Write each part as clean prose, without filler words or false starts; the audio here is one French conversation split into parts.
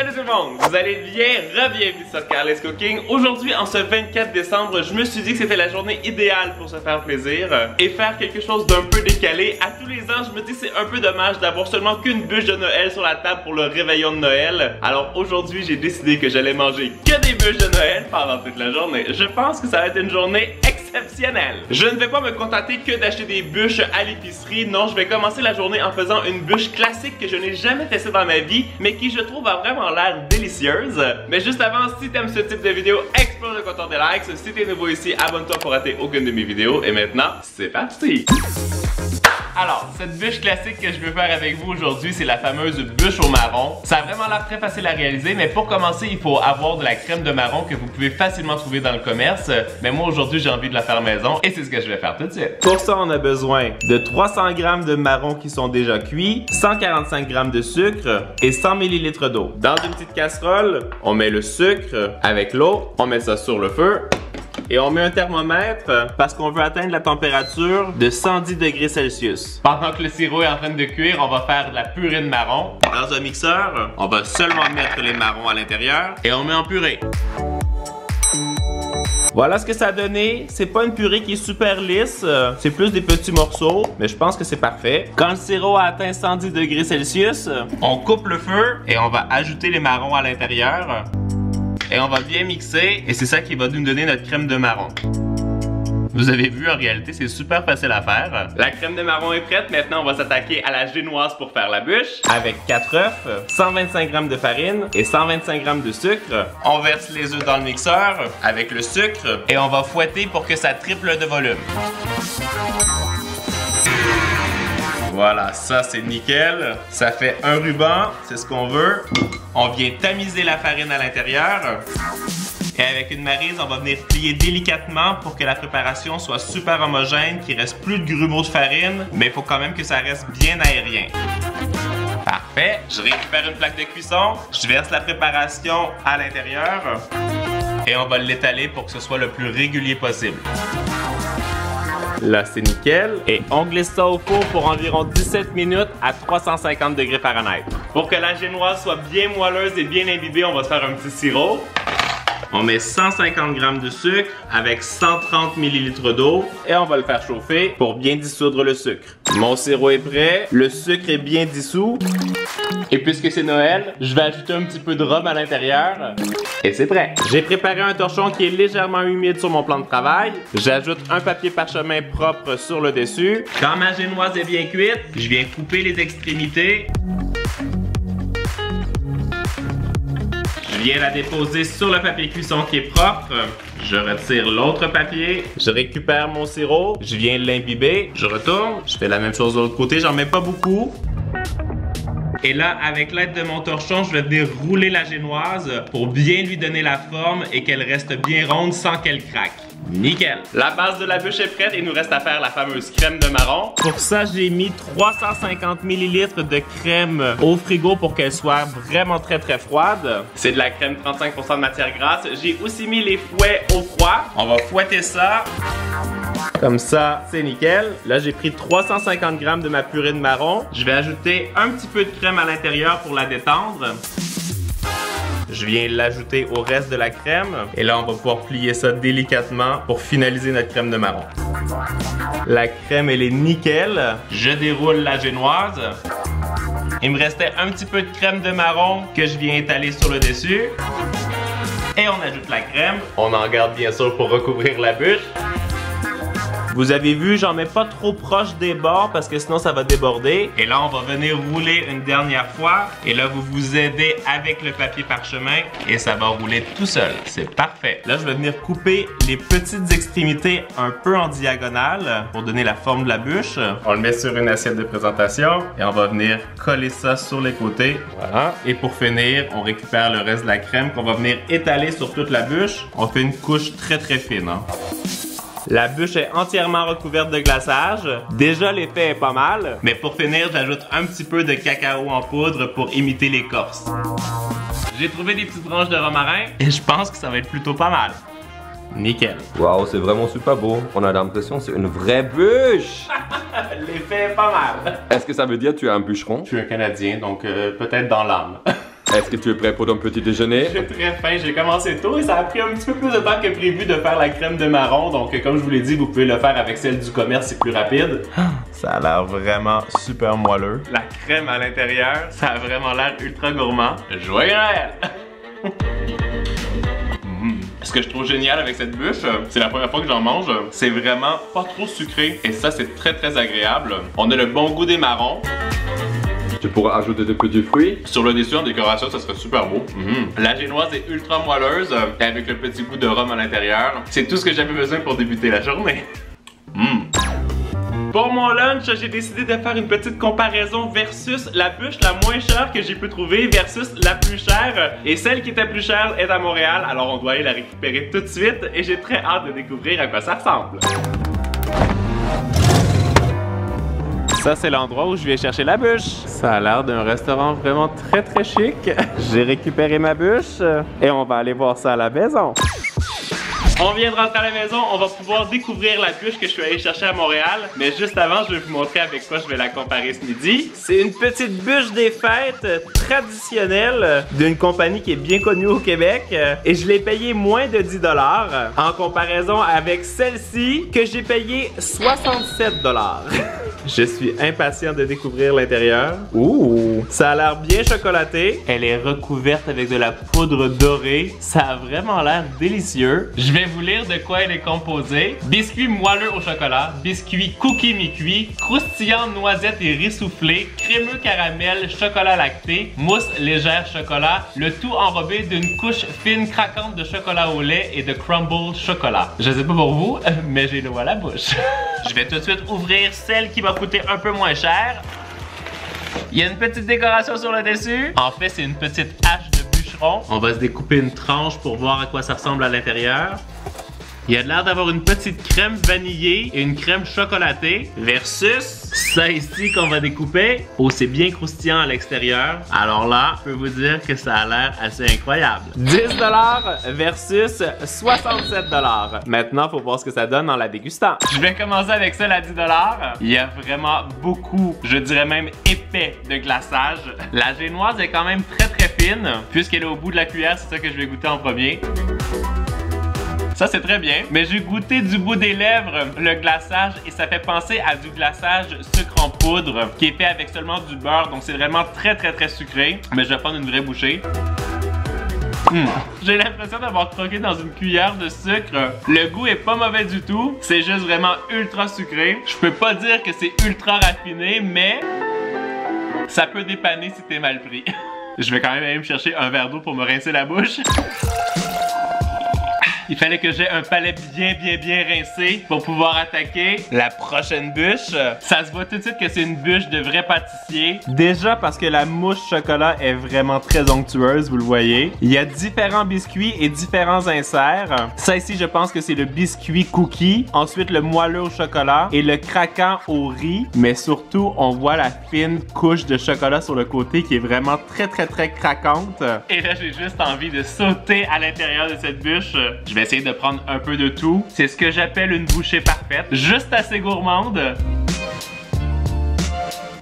Salut tout le monde, vous allez bien, re-bienvenue sur Carly's Cooking. Aujourd'hui, en ce 24 décembre, je me suis dit que c'était la journée idéale pour se faire plaisir et faire quelque chose d'un peu décalé. À tous les ans, je me dis que c'est un peu dommage d'avoir seulement qu'une bûche de Noël sur la table pour le réveillon de Noël. Alors aujourd'hui, j'ai décidé que j'allais manger que des bûches de Noël pendant toute la journée. Je pense que ça va être une journée exceptionnelle. Je ne vais pas me contenter que d'acheter des bûches à l'épicerie. Non, je vais commencer la journée en faisant une bûche classique que je n'ai jamais testée dans ma vie, mais qui je trouve a vraiment l'air délicieuse. Mais juste avant, si t'aimes ce type de vidéo, explose le compteur des likes. Si t'es nouveau ici, abonne-toi pour rater aucune de mes vidéos. Et maintenant, c'est parti! Alors, cette bûche classique que je veux faire avec vous aujourd'hui, c'est la fameuse bûche au marron. Ça a vraiment l'air très facile à réaliser, mais pour commencer, il faut avoir de la crème de marron que vous pouvez facilement trouver dans le commerce. Mais moi, aujourd'hui, j'ai envie de la faire maison et c'est ce que je vais faire tout de suite. Pour ça, on a besoin de 300 g de marron qui sont déjà cuits, 145 g de sucre et 100 ml d'eau. Dans une petite casserole, on met le sucre avec l'eau, on met ça sur le feu. Et on met un thermomètre parce qu'on veut atteindre la température de 110 degrés Celsius. Pendant que le sirop est en train de cuire, on va faire de la purée de marron. Dans un mixeur, on va seulement mettre les marrons à l'intérieur et on met en purée. Voilà ce que ça a donné. C'est pas une purée qui est super lisse, c'est plus des petits morceaux, mais je pense que c'est parfait. Quand le sirop a atteint 110 degrés Celsius, on coupe le feu et on va ajouter les marrons à l'intérieur. Et on va bien mixer et c'est ça qui va nous donner notre crème de marron. Vous avez vu, en réalité, c'est super facile à faire. La crème de marron est prête. Maintenant, on va s'attaquer à la génoise pour faire la bûche. Avec 4 œufs, 125 g de farine et 125 g de sucre. On verse les œufs dans le mixeur avec le sucre et on va fouetter pour que ça triple de volume. Voilà, ça c'est nickel. Ça fait un ruban, c'est ce qu'on veut. On vient tamiser la farine à l'intérieur. Et avec une maryse, on va venir plier délicatement pour que la préparation soit super homogène, qu'il reste plus de grumeaux de farine, mais il faut quand même que ça reste bien aérien. Parfait. Je récupère une plaque de cuisson, je verse la préparation à l'intérieur et on va l'étaler pour que ce soit le plus régulier possible. Là, c'est nickel. Et on glisse ça au four pour environ 17 minutes à 350 degrés Fahrenheit. Pour que la génoise soit bien moelleuse et bien imbibée, on va se faire un petit sirop. On met 150 g de sucre avec 130 ml d'eau et on va le faire chauffer pour bien dissoudre le sucre. Mon sirop est prêt, le sucre est bien dissous. Et puisque c'est Noël, je vais ajouter un petit peu de rhum à l'intérieur. Et c'est prêt. J'ai préparé un torchon qui est légèrement humide sur mon plan de travail. J'ajoute un papier parchemin propre sur le dessus. Quand ma génoise est bien cuite, je viens couper les extrémités. Je viens la déposer sur le papier cuisson qui est propre. Je retire l'autre papier. Je récupère mon sirop. Je viens l'imbiber. Je retourne. Je fais la même chose de l'autre côté. J'en mets pas beaucoup. Et là, avec l'aide de mon torchon, je vais venir rouler la génoise pour bien lui donner la forme et qu'elle reste bien ronde sans qu'elle craque. Nickel! La base de la bûche est prête et il nous reste à faire la fameuse crème de marron. Pour ça, j'ai mis 350 ml de crème au frigo pour qu'elle soit vraiment très froide. C'est de la crème 35% de matière grasse. J'ai aussi mis les fouets au froid. On va fouetter ça. Comme ça, c'est nickel. Là, j'ai pris 350 g de ma purée de marron. Je vais ajouter un petit peu de crème à l'intérieur pour la détendre. Je viens l'ajouter au reste de la crème. Et là, on va pouvoir plier ça délicatement pour finaliser notre crème de marron. La crème, elle est nickel. Je déroule la génoise. Il me restait un petit peu de crème de marron que je viens étaler sur le dessus. Et on ajoute la crème. On en garde bien sûr pour recouvrir la bûche. Vous avez vu, j'en mets pas trop proche des bords parce que sinon ça va déborder. Et là, on va venir rouler une dernière fois. Et là, vous vous aidez avec le papier parchemin et ça va rouler tout seul. C'est parfait. Là, je vais venir couper les petites extrémités un peu en diagonale pour donner la forme de la bûche. On le met sur une assiette de présentation et on va venir coller ça sur les côtés. Voilà. Et pour finir, on récupère le reste de la crème qu'on va venir étaler sur toute la bûche. On fait une couche très fine. Hein. La bûche est entièrement recouverte de glaçage. Déjà, l'effet est pas mal. Mais pour finir, j'ajoute un petit peu de cacao en poudre pour imiter l'écorce. J'ai trouvé des petites branches de romarin et je pense que ça va être plutôt pas mal. Nickel. Waouh, c'est vraiment super beau. On a l'impression que c'est une vraie bûche. L'effet est pas mal. Est-ce que ça veut dire que tu es un bûcheron? Je suis un Canadien, donc peut-être dans l'âme. Est-ce que tu es prêt pour ton petit déjeuner? J'ai très faim, j'ai commencé tôt et ça a pris un petit peu plus de temps que prévu de faire la crème de marron. Donc comme je vous l'ai dit, vous pouvez le faire avec celle du commerce, c'est plus rapide. Ça a l'air vraiment super moelleux. La crème à l'intérieur, ça a vraiment l'air ultra gourmand. Joyeux Noël! Ce que je trouve génial avec cette bûche, c'est la première fois que j'en mange, c'est vraiment pas trop sucré et ça c'est très très agréable. On a le bon goût des marrons. Tu pourras ajouter des petits fruits. Sur le dessus en décoration, ça serait super beau. La génoise est ultra moelleuse avec le petit goût de rhum à l'intérieur. C'est tout ce que j'avais besoin pour débuter la journée. Pour mon lunch, j'ai décidé de faire une petite comparaison versus la bûche la moins chère que j'ai pu trouver versus la plus chère. Et celle qui était plus chère est à Montréal, alors on doit aller la récupérer tout de suite et j'ai très hâte de découvrir à quoi ça ressemble. Ça, c'est l'endroit où je vais chercher la bûche. Ça a l'air d'un restaurant vraiment très très chic. J'ai récupéré ma bûche et on va aller voir ça à la maison. On vient de rentrer à la maison, on va pouvoir découvrir la bûche que je suis allé chercher à Montréal. Mais juste avant, je vais vous montrer avec quoi je vais la comparer ce midi. C'est une petite bûche des fêtes traditionnelle d'une compagnie qui est bien connue au Québec. Et je l'ai payé moins de 10 $ en comparaison avec celle-ci que j'ai payé 67 $. Je suis impatient de découvrir l'intérieur. Ouh! Ça a l'air bien chocolaté. Elle est recouverte avec de la poudre dorée. Ça a vraiment l'air délicieux. Je vais vous lire de quoi elle est composée. Biscuit moelleux au chocolat, biscuit cookie mi-cuit, croustillant noisette et riz soufflé, crémeux caramel, chocolat lacté, mousse légère chocolat, le tout enrobé d'une couche fine craquante de chocolat au lait et de crumble chocolat. Je sais pas pour vous, mais j'ai l'eau à la bouche. Je vais tout de suite ouvrir celle qui m'a coûté un peu moins cher. Il y a une petite décoration sur le dessus. En fait, c'est une petite hache de bûcheron. On va se découper une tranche pour voir à quoi ça ressemble à l'intérieur. Il y a l'air d'avoir une petite crème vanillée et une crème chocolatée versus ça ici qu'on va découper. Oh, c'est bien croustillant à l'extérieur. Alors là, je peux vous dire que ça a l'air assez incroyable. 10 $ versus 67 $. Maintenant, il faut voir ce que ça donne en la dégustant. Je vais commencer avec celle à 10 $. Il y a vraiment beaucoup, je dirais même épais de glaçage. La génoise est quand même très très fine. Puisqu'elle est au bout de la cuillère, c'est ça que je vais goûter en premier. Ça, c'est très bien. Mais j'ai goûté du bout des lèvres le glaçage et ça fait penser à du glaçage sucre en poudre qui est fait avec seulement du beurre. Donc, c'est vraiment très, très, très sucré. Mais je vais prendre une vraie bouchée. J'ai l'impression d'avoir croqué dans une cuillère de sucre. Le goût est pas mauvais du tout. C'est juste vraiment ultra sucré. Je peux pas dire que c'est ultra raffiné, mais ça peut dépanner si t'es mal pris. Je vais quand même aller me chercher un verre d'eau pour me rincer la bouche. Il fallait que j'ai un palais bien rincé pour pouvoir attaquer la prochaine bûche. Ça se voit tout de suite que c'est une bûche de vrai pâtissier. Déjà parce que la mousse chocolat est vraiment très onctueuse, vous le voyez. Il y a différents biscuits et différents inserts. Ça ici, je pense que c'est le biscuit cookie. Ensuite, le moelleux au chocolat et le craquant au riz. Mais surtout, on voit la fine couche de chocolat sur le côté qui est vraiment très craquante. Et là, j'ai juste envie de sauter à l'intérieur de cette bûche. Je vais essayer de prendre un peu de tout. C'est ce que j'appelle une bouchée parfaite. Juste assez gourmande.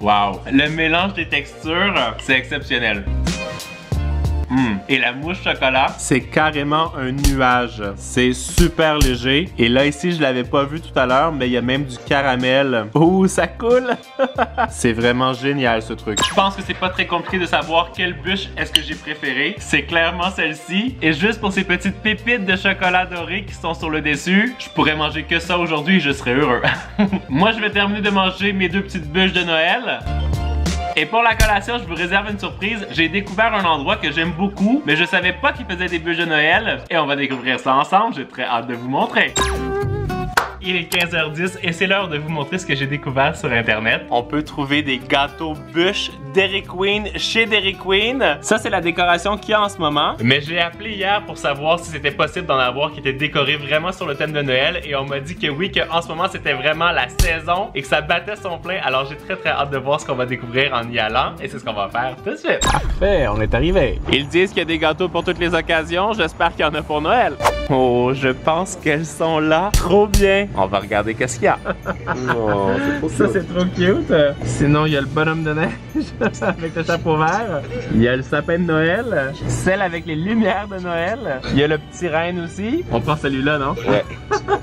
Wow! Le mélange des textures, c'est exceptionnel. Et la mousse chocolat, c'est carrément un nuage. C'est super léger. Et là, ici, je l'avais pas vu tout à l'heure, mais il y a même du caramel. Oh, ça coule! C'est vraiment génial, ce truc. Je pense que c'est pas très compliqué de savoir quelle bûche est-ce que j'ai préférée. C'est clairement celle-ci. Et juste pour ces petites pépites de chocolat doré qui sont sur le dessus, je pourrais manger que ça aujourd'hui et je serais heureux. Moi, je vais terminer de manger mes deux petites bûches de Noël. Et pour la collation, je vous réserve une surprise. J'ai découvert un endroit que j'aime beaucoup, mais je savais pas qu'il faisait des bûches de Noël. Et on va découvrir ça ensemble. J'ai très hâte de vous montrer. Il est 15h10 et c'est l'heure de vous montrer ce que j'ai découvert sur internet. On peut trouver des gâteaux bûches Dairy Queen chez Dairy Queen. Ça, c'est la décoration qu'il y a en ce moment. Mais j'ai appelé hier pour savoir si c'était possible d'en avoir qui était décoré vraiment sur le thème de Noël. Et on m'a dit que oui, qu'en ce moment, c'était vraiment la saison et que ça battait son plein. Alors, j'ai très hâte de voir ce qu'on va découvrir en y allant. Et c'est ce qu'on va faire tout de suite. Parfait, on est arrivé. Ils disent qu'il y a des gâteaux pour toutes les occasions. J'espère qu'il y en a pour Noël. Oh, je pense qu'elles sont là. Trop bien. On va regarder qu'est-ce qu'il y a. Oh, c'est trop ça, c'est trop cute. Sinon, il y a le bonhomme de neige. avec le chapeau vert. Il y a le sapin de Noël. Celle avec les lumières de Noël. Il y a le petit reine aussi. On prend celui-là, non? Ouais.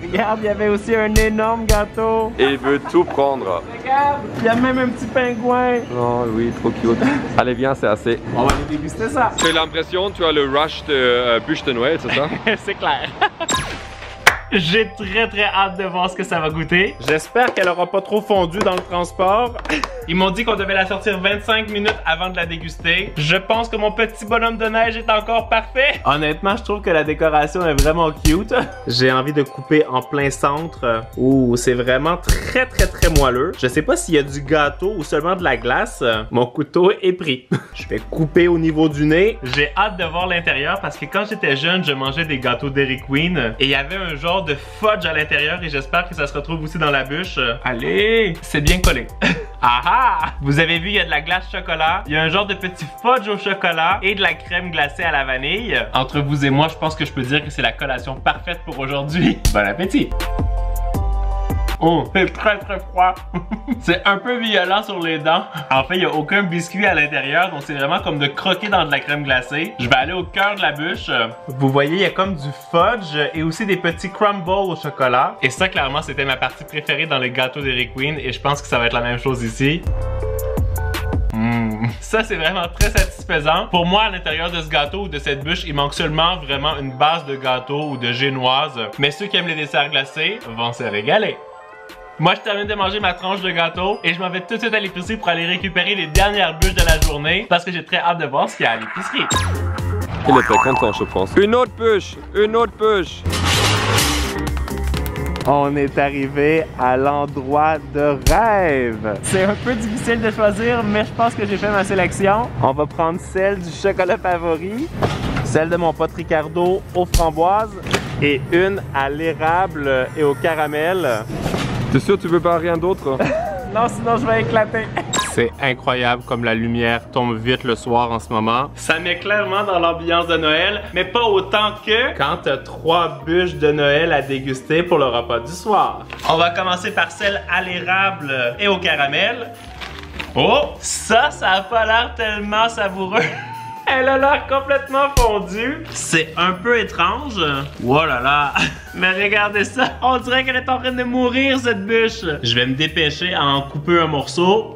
Regarde, il y avait aussi un énorme gâteau. Et il veut tout prendre. Regarde, il y a même un petit pingouin. Oh oui, trop cute. Allez, viens, c'est assez. On va aller déguster ça. J'ai l'impression que tu as le rush de bûche de Noël, c'est ça? C'est clair. J'ai très hâte de voir ce que ça va goûter. J'espère qu'elle aura pas trop fondu dans le transport. Ils m'ont dit qu'on devait la sortir 25 minutes avant de la déguster. Je pense que mon petit bonhomme de neige est encore parfait. Honnêtement, je trouve que la décoration est vraiment cute. J'ai envie de couper en plein centre. Ouh, c'est vraiment très moelleux. Je sais pas s'il y a du gâteau ou seulement de la glace. Mon couteau est pris. Je vais couper au niveau du nez. J'ai hâte de voir l'intérieur parce que quand j'étais jeune, je mangeais des gâteaux Dairy Queen et il y avait un genre de fudge à l'intérieur et j'espère que ça se retrouve aussi dans la bûche. Allez, c'est bien collé. Ah ah! Vous avez vu, il y a de la glace chocolat, il y a un genre de petit fudge au chocolat et de la crème glacée à la vanille. Entre vous et moi, je pense que je peux dire que c'est la collation parfaite pour aujourd'hui. Bon appétit! Oh, c'est très froid. C'est un peu violent sur les dents. En fait, il n'y a aucun biscuit à l'intérieur, donc c'est vraiment comme de croquer dans de la crème glacée. Je vais aller au cœur de la bûche. Vous voyez, il y a comme du fudge et aussi des petits crumbles au chocolat. Et ça, clairement, c'était ma partie préférée dans les gâteaux Dairy Queen et je pense que ça va être la même chose ici. Ça, c'est vraiment très satisfaisant. Pour moi, à l'intérieur de ce gâteau ou de cette bûche, il manque seulement vraiment une base de gâteau ou de génoise. Mais ceux qui aiment les desserts glacés vont se régaler. Moi, je termine de manger ma tranche de gâteau et je m'en vais tout de suite à l'épicerie pour aller récupérer les dernières bûches de la journée parce que j'ai très hâte de voir ce qu'il y a à l'épicerie. Il est très content, je pense. Une autre bûche! Une autre bûche! On est arrivé à l'endroit de rêve. C'est un peu difficile de choisir, mais je pense que j'ai fait ma sélection. On va prendre celle du chocolat favori, celle de mon pote Ricardo aux framboises et une à l'érable et au caramel. T'es sûr que tu veux pas rien d'autre? Non, sinon je vais éclater. C'est incroyable comme la lumière tombe vite le soir en ce moment. Ça met clairement dans l'ambiance de Noël, mais pas autant que quand t'as 3 bûches de Noël à déguster pour le repas du soir. On va commencer par celle à l'érable et au caramel. Oh, ça a pas l'air tellement savoureux. Elle a l'air complètement fondue. C'est un peu étrange. Oh là là. Mais regardez ça. On dirait qu'elle est en train de mourir, cette bûche. Je vais me dépêcher à en couper un morceau.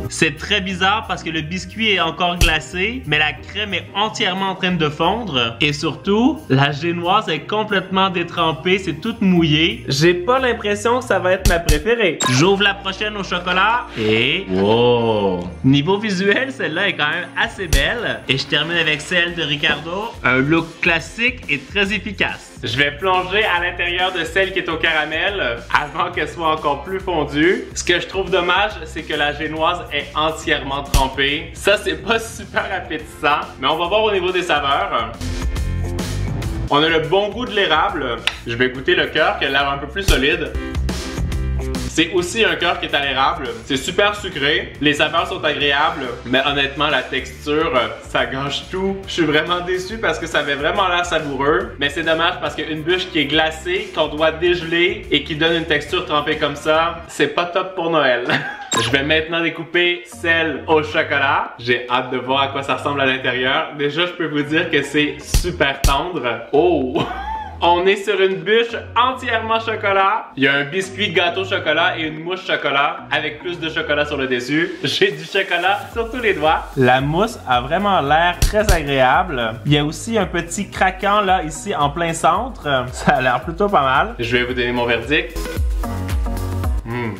C'est très bizarre parce que le biscuit est encore glacé, mais la crème est entièrement en train de fondre. Et surtout, la génoise est complètement détrempée, c'est toute mouillée. J'ai pas l'impression que ça va être ma préférée. J'ouvre la prochaine au chocolat et... wow! Niveau visuel, celle-là est quand même assez belle. Et je termine avec celle de Ricardo. Un look classique et très efficace. Je vais plonger à l'intérieur de celle qui est au caramel avant qu'elle soit encore plus fondue. Ce que je trouve dommage, c'est que la génoise est entièrement trempée. Ça, c'est pas super appétissant, mais on va voir au niveau des saveurs. On a le bon goût de l'érable. Je vais goûter le cœur qui a l'air un peu plus solide. C'est aussi un cœur qui est à l'érable. C'est super sucré. Les saveurs sont agréables. Mais honnêtement, la texture, ça gâche tout. Je suis vraiment déçu parce que ça avait vraiment l'air savoureux. Mais c'est dommage parce qu'une bûche qui est glacée, qu'on doit dégeler et qui donne une texture trempée comme ça, c'est pas top pour Noël. Je vais maintenant découper celle au chocolat. J'ai hâte de voir à quoi ça ressemble à l'intérieur. Déjà, je peux vous dire que c'est super tendre. Oh! On est sur une bûche entièrement chocolat. Il y a un biscuit gâteau chocolat et une mousse chocolat avec plus de chocolat sur le dessus. J'ai du chocolat sur tous les doigts. La mousse a vraiment l'air très agréable. Il y a aussi un petit craquant là, ici en plein centre. Ça a l'air plutôt pas mal. Je vais vous donner mon verdict.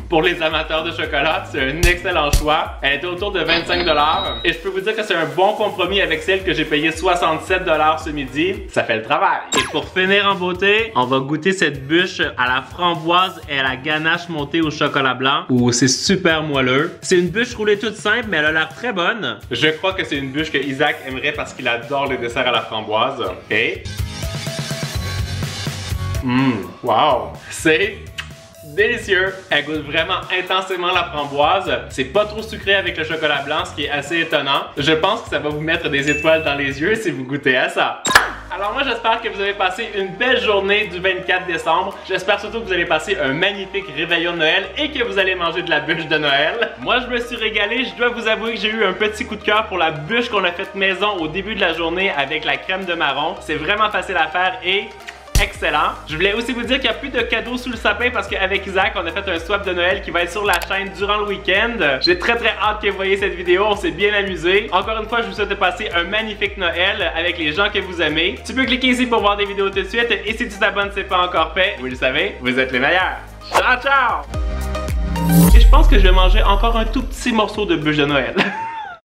Pour les amateurs de chocolat, c'est un excellent choix. Elle était autour de 25 $ et je peux vous dire que c'est un bon compromis avec celle que j'ai payé 67 $ ce midi. Ça fait le travail. Et pour finir en beauté, on va goûter cette bûche à la framboise et à la ganache montée au chocolat blanc. Ouh, c'est super moelleux. C'est une bûche roulée toute simple, mais elle a l'air très bonne. Je crois que c'est une bûche que Isaac aimerait parce qu'il adore les desserts à la framboise. Et... wow! C'est... délicieux! Elle goûte vraiment intensément la framboise. C'est pas trop sucré avec le chocolat blanc, ce qui est assez étonnant. Je pense que ça va vous mettre des étoiles dans les yeux si vous goûtez à ça. Alors moi j'espère que vous avez passé une belle journée du 24 décembre. J'espère surtout que vous allez passer un magnifique réveillon de Noël et que vous allez manger de la bûche de Noël. Moi je me suis régalé, je dois vous avouer que j'ai eu un petit coup de cœur pour la bûche qu'on a faite maison au début de la journée avec la crème de marron. C'est vraiment facile à faire et excellent. Je voulais aussi vous dire qu'il n'y a plus de cadeaux sous le sapin parce qu'avec Isaac, on a fait un swap de Noël qui va être sur la chaîne durant le week-end. J'ai très hâte que vous voyez cette vidéo, on s'est bien amusé. Encore une fois, je vous souhaite de passer un magnifique Noël avec les gens que vous aimez. Tu peux cliquer ici pour voir des vidéos tout de suite et si tu t'abonnes, c'est pas encore fait, vous le savez, vous êtes les meilleurs. Ciao ciao! Et je pense que je vais manger encore un tout petit morceau de bûche de Noël.